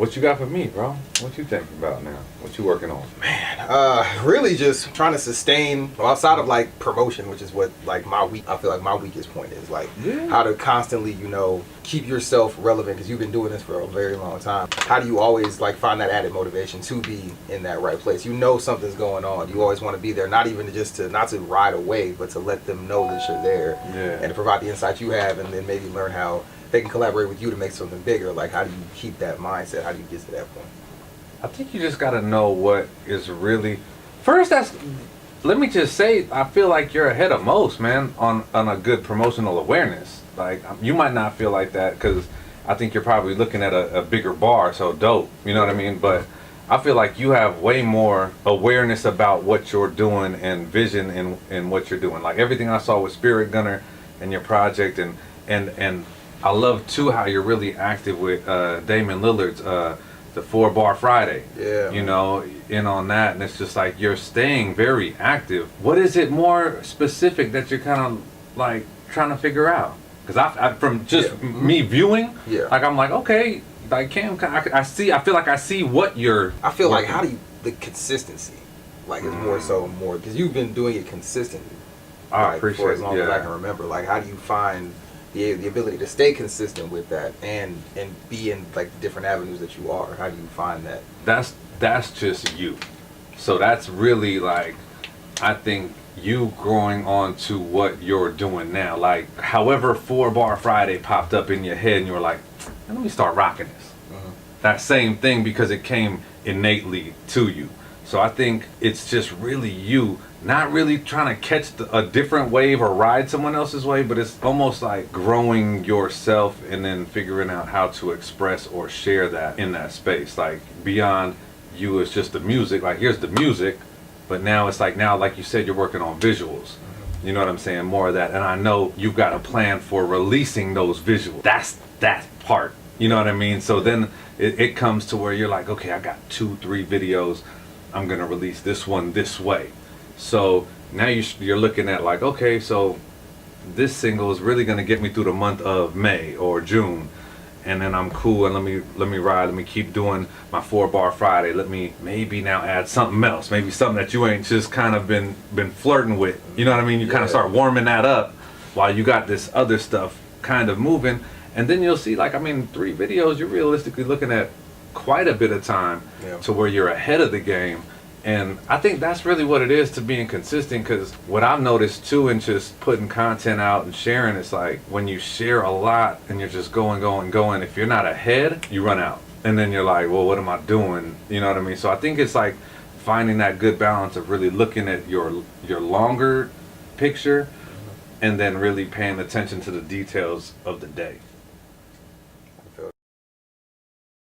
What you got for me, bro? What you thinking about now? What you working on? Really just trying to sustain, well, outside of like promotion, which is what like I feel like my weakest point is like how to constantly, keep yourself relevant, because you've been doing this for a very long time. How do you always like find that added motivation to be in that right place? Something's going on. You always want to be there, not even not to ride away, but to let them know that you're there, and to provide the insight you have, and then maybe learn how they can collaborate with you to make something bigger. Like, how do you keep that mindset? How do you get to that point? I think you just gotta know what is really. First, let me just say, I feel like you're ahead of most, man, on a good promotional awareness. Like, you might not feel like that because I think you're probably looking at a bigger bar, so dope. You know what I mean? But I feel like you have way more awareness about what you're doing and vision in what you're doing. Like everything I saw with Spirit Gunner and your project, and I love too how you're really active with Damon Lillard's the 4-Bar Friday. Yeah. In on that, and it's just like you're staying very active. What is it more specific that you're kind of like trying to figure out? Because I from just me viewing, like I'm like, okay, like Cam, I feel like I see what you're. I feel like the consistency, like is more because you've been doing it consistently. I appreciate for as long as I can remember. Like, how do you find the ability to stay consistent with that and be in like different avenues that you are? How do you find that? That's just you. So that's really like, I think you growing on to what you're doing now. Like, however 4-Bar Friday popped up in your head and you were like, let me start rocking this. That same thing, because it came innately to you. So I think it's just really you, not really trying to catch a different wave or ride someone else's wave, but it's almost like growing yourself and then figuring out how to express or share that in that space. Like, beyond you is just the music, like here's the music, but now it's like, like you said, you're working on visuals. You know what I'm saying? More of that. And I know you've got a plan for releasing those visuals. That's that part. You know what I mean? So then it comes to where you're like, okay, I got 2-3 videos. I'm going to release this one this way. So now you're looking at like, okay, so this single is really going to get me through the month of May or June. And then I'm cool, and let me ride, let me keep doing my 4-Bar Friday. Let me maybe now add something else, maybe something that you ain't just kind of been flirting with. You know what I mean? You kind of start warming that up while you got this other stuff kind of moving. And then you'll see, like, 3 videos, you're realistically looking at quite a bit of time to where you're ahead of the game. And I think that's really what it is to being consistent, because what I've noticed too in just putting content out and sharing, it's like when you share a lot and you're just going, if you're not ahead, you run out. And then you're like, well, what am I doing? You know what I mean? So I think it's like finding that good balance of really looking at your longer picture and then really paying attention to the details of the day.